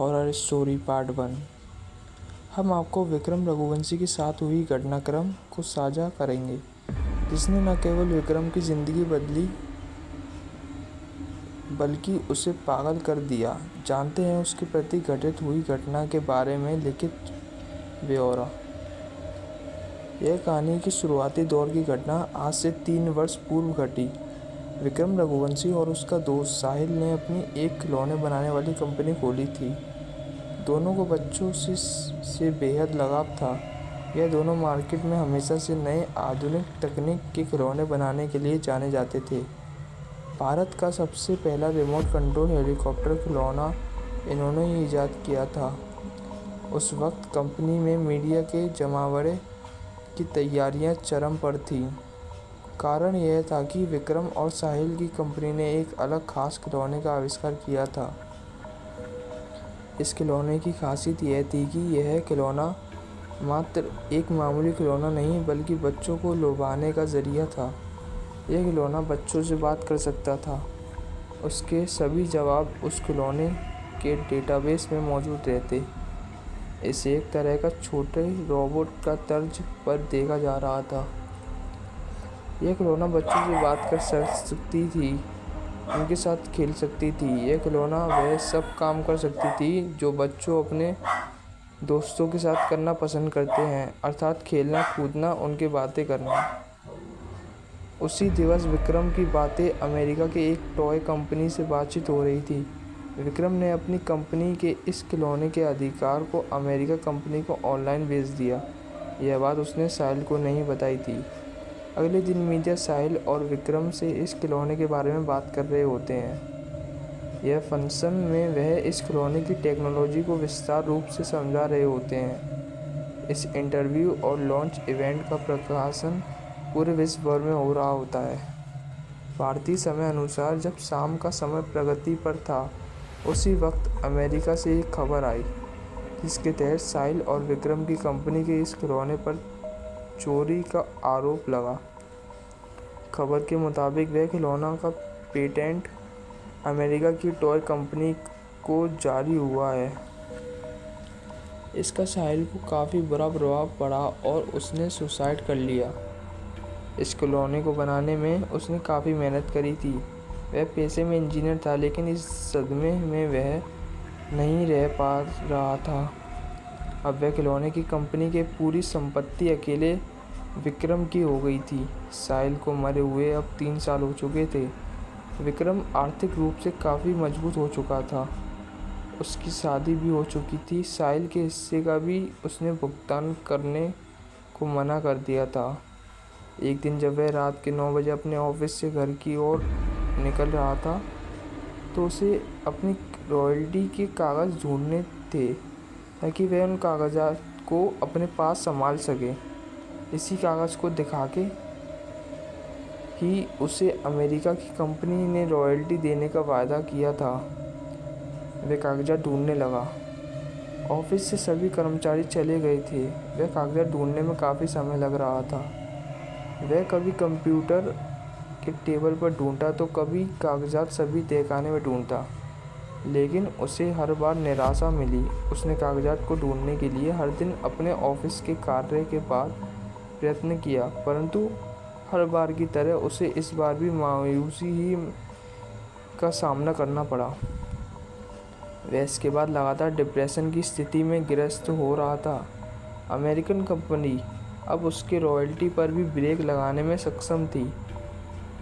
Horror story part 1। हम आपको विक्रम रघुवंशी के साथ हुई घटनाक्रम को साझा करेंगे, जिसने न केवल विक्रम की ज़िंदगी बदली बल्कि उसे पागल कर दिया। जानते हैं उसके प्रति घटित हुई घटना के बारे में लिखित ब्यौरा। यह कहानी की शुरुआती दौर की घटना आज से 3 वर्ष पूर्व घटी। विक्रम रघुवंशी और उसका दोस्त साहिल ने अपनी एक खिलौने बनाने वाली कंपनी खोली थी। दोनों को बच्चों से बेहद लगाव था। यह दोनों मार्केट में हमेशा से नए आधुनिक तकनीक के खिलौने बनाने के लिए जाने जाते थे। भारत का सबसे पहला रिमोट कंट्रोल हेलीकॉप्टर खिलौना इन्होंने ही ईजाद किया था। उस वक्त कंपनी में मीडिया के जमावड़े की तैयारियां चरम पर थीं। कारण यह था कि विक्रम और साहिल की कंपनी ने एक अलग खास खिलौने का आविष्कार किया था। इस खिलौने की खासियत यह थी कि यह खिलौना मात्र एक मामूली खिलौना नहीं बल्कि बच्चों को लुभाने का जरिया था। यह खिलौना बच्चों से बात कर सकता था। उसके सभी जवाब उस खिलौने के डेटाबेस में मौजूद रहते। इसे एक तरह का छोटे रोबोट का तर्ज पर देखा जा रहा था। यह खिलौना बच्चों से बात कर सकती थी, उनके साथ खेल सकती थी। यह खिलौना वह सब काम कर सकती थी जो बच्चों अपने दोस्तों के साथ करना पसंद करते हैं, अर्थात खेलना, कूदना, उनके बातें करना। उसी दिवस विक्रम की बातें अमेरिका के एक टॉय कंपनी से बातचीत हो रही थी। विक्रम ने अपनी कंपनी के इस खिलौने के अधिकार को अमेरिका कंपनी को ऑनलाइन बेच दिया। यह बात उसने साहिल को नहीं बताई थी। अगले दिन मीडिया साहिल और विक्रम से इस खिलौने के बारे में बात कर रहे होते हैं। यह फंक्शन में वह इस खिलौने की टेक्नोलॉजी को विस्तार रूप से समझा रहे होते हैं। इस इंटरव्यू और लॉन्च इवेंट का प्रकाशन पूरे विश्व भर में हो रहा होता है। भारतीय समय अनुसार जब शाम का समय प्रगति पर था, उसी वक्त अमेरिका से एक खबर आई, जिसके तहत साहिल और विक्रम की कंपनी के इस खिलौने पर चोरी का आरोप लगा। खबर के मुताबिक वह खिलौना का पेटेंट अमेरिका की टॉय कंपनी को जारी हुआ है। इसका साहिल को काफ़ी बुरा प्रभाव पड़ा और उसने सुसाइड कर लिया। इस खिलौने को बनाने में उसने काफ़ी मेहनत करी थी। वह पेशे में इंजीनियर था, लेकिन इस सदमे में वह नहीं रह पा रहा था। अब वह खिलौने की कंपनी की पूरी संपत्ति अकेले विक्रम की हो गई थी। साहिल को मरे हुए अब 3 साल हो चुके थे। विक्रम आर्थिक रूप से काफ़ी मजबूत हो चुका था। उसकी शादी भी हो चुकी थी। साहिल के हिस्से का भी उसने भुगतान करने को मना कर दिया था। एक दिन जब वह रात के 9 बजे अपने ऑफिस से घर की ओर निकल रहा था, तो उसे अपनी रॉयल्टी के कागज़ ढूंढने थे, ताकि वह उन कागजात को अपने पास संभाल सके। इसी कागज़ को दिखा के ही उसे अमेरिका की कंपनी ने रॉयल्टी देने का वादा किया था। वह कागजात ढूंढने लगा। ऑफिस से सभी कर्मचारी चले गए थे। वह कागजात ढूंढने में काफ़ी समय लग रहा था। वह कभी कंप्यूटर के टेबल पर ढूंढता तो कभी कागजात सभी तहखाने में ढूंढता, लेकिन उसे हर बार निराशा मिली। उसने कागजात को ढूंढने के लिए हर दिन अपने ऑफिस के कार्य के बाद प्रयत्न किया, परंतु हर बार की तरह उसे इस बार भी मायूसी ही का सामना करना पड़ा। वह इसके बाद लगातार डिप्रेशन की स्थिति में ग्रस्त हो रहा था। अमेरिकन कंपनी अब उसके रॉयल्टी पर भी ब्रेक लगाने में सक्षम थी।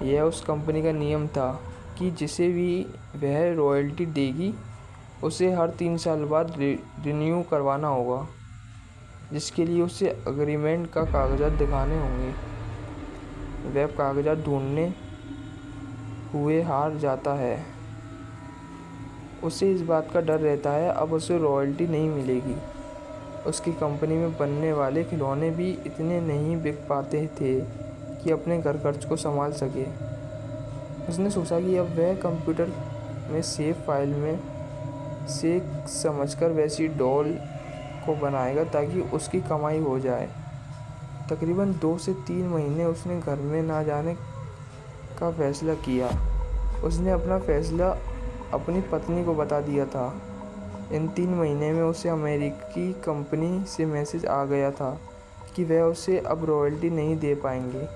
यह उस कंपनी का नियम था कि जिसे भी वह रॉयल्टी देगी, उसे हर 3 साल बाद रिन्यू करवाना होगा, जिसके लिए उसे एग्रीमेंट का कागजात दिखाने होंगे। वह कागजात ढूंढने हुए हार जाता है। उसे इस बात का डर रहता है अब उसे रॉयल्टी नहीं मिलेगी। उसकी कंपनी में बनने वाले खिलौने भी इतने नहीं बिक पाते थे कि अपने घर खर्च को संभाल सके। उसने सोचा कि अब वह कंप्यूटर में सेव फाइल में से समझकर वैसी डॉल को बनाएगा ताकि उसकी कमाई हो जाए। तकरीबन 2 से 3 महीने उसने घर में ना जाने का फैसला किया। उसने अपना फैसला अपनी पत्नी को बता दिया था। इन 3 महीने में उसे अमेरिकी कंपनी से मैसेज आ गया था कि वह उसे अब रॉयल्टी नहीं दे पाएंगे।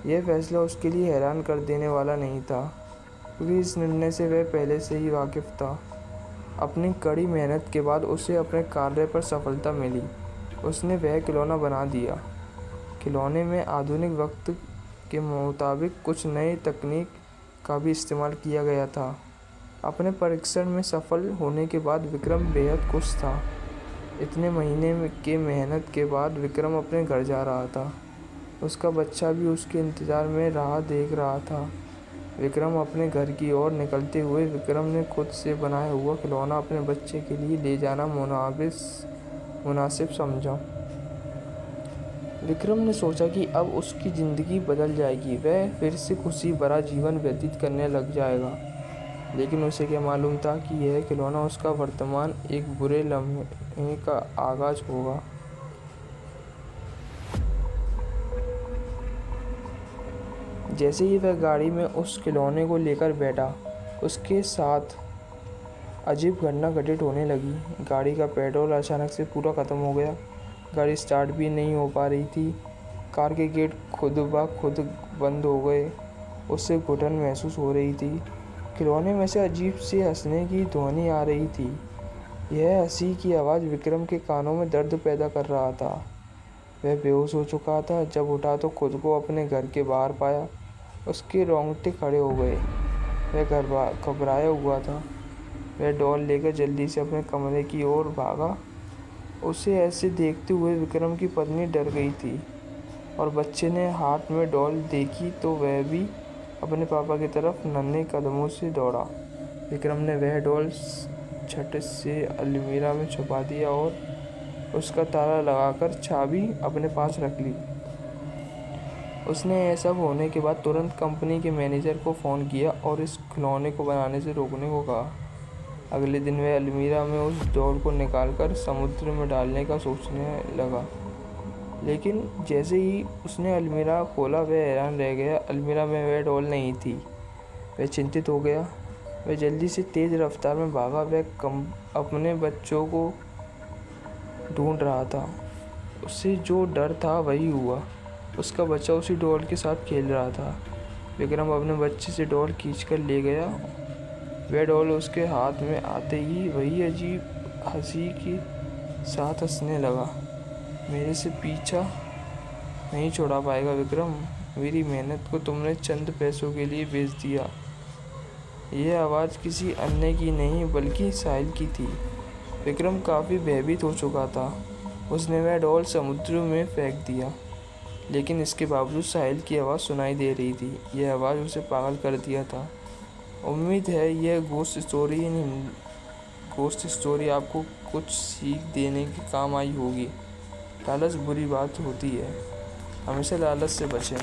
यह फैसला उसके लिए हैरान कर देने वाला नहीं था, क्योंकि इस निर्णय से वह पहले से ही वाकिफ़ था। अपनी कड़ी मेहनत के बाद उसे अपने कार्य पर सफलता मिली। उसने वह खिलौना बना दिया। खिलौने में आधुनिक वक्त के मुताबिक कुछ नई तकनीक का भी इस्तेमाल किया गया था। अपने परीक्षण में सफल होने के बाद विक्रम बेहद खुश था। इतने महीने के मेहनत के बाद विक्रम अपने घर जा रहा था। उसका बच्चा भी उसके इंतज़ार में राह देख रहा था। विक्रम अपने घर की ओर निकलते हुए विक्रम ने खुद से बनाया हुआ खिलौना अपने बच्चे के लिए ले जाना मुनासिब समझा। विक्रम ने सोचा कि अब उसकी ज़िंदगी बदल जाएगी, वह फिर से खुशी भरा जीवन व्यतीत करने लग जाएगा। लेकिन उसे क्या मालूम था कि यह खिलौना उसका वर्तमान एक बुरे लम्हे का आगाज़ होगा। जैसे ही वह गाड़ी में उस खिलौने को लेकर बैठा, उसके साथ अजीब घटना घटित होने लगी। गाड़ी का पेट्रोल अचानक से पूरा ख़त्म हो गया। गाड़ी स्टार्ट भी नहीं हो पा रही थी। कार के गेट खुद ब खुद बंद हो गए। उससे घुटन महसूस हो रही थी। खिलौने में से अजीब सी हंसने की ध्वनि आ रही थी। यह हंसी की आवाज़ विक्रम के कानों में दर्द पैदा कर रहा था। वह बेहोश हो चुका था। जब उठा तो खुद को अपने घर के बाहर पाया। उसके रोंगटे खड़े हो गए। वह घबराया हुआ था। वह डॉल लेकर जल्दी से अपने कमरे की ओर भागा। उसे ऐसे देखते हुए विक्रम की पत्नी डर गई थी और बच्चे ने हाथ में डॉल देखी तो वह भी अपने पापा की तरफ नन्हे कदमों से दौड़ा। विक्रम ने वह डॉल झट से अलमीरा में छुपा दिया और उसका ताला लगाकर चाबी अपने पास रख ली। उसने यह सब होने के बाद तुरंत कंपनी के मैनेजर को फ़ोन किया और इस खिलौने को बनाने से रोकने को कहा। अगले दिन वह अलमीरा में उस डॉल को निकालकर समुद्र में डालने का सोचने लगा। लेकिन जैसे ही उसने अलमीरा खोला वह हैरान रह गया। अलमीरा में वह डॉल नहीं थी। वह चिंतित हो गया। वह जल्दी से तेज़ रफ्तार में भागा। वह अपने बच्चों को ढूंढ रहा था। उससे जो डर था वही हुआ। उसका बच्चा उसी डॉल के साथ खेल रहा था। विक्रम अपने बच्चे से डॉल खींचकर ले गया। वह डॉल उसके हाथ में आते ही वही अजीब हंसी के साथ हंसने लगा। मेरे से पीछा नहीं छुड़ा पाएगा विक्रम। मेरी मेहनत को तुमने चंद पैसों के लिए बेच दिया। यह आवाज़ किसी अन्य की नहीं बल्कि साहिल की थी। विक्रम काफ़ी भयभीत हो चुका था। उसने वह डॉल समुद्र में फेंक दिया। लेकिन इसके बावजूद साहिल की आवाज़ सुनाई दे रही थी। यह आवाज़ उसे पागल कर दिया था। उम्मीद है यह घोस्ट स्टोरी आपको कुछ सीख देने के काम आई होगी। लालच बुरी बात होती है। हमेशा लालच से बचें।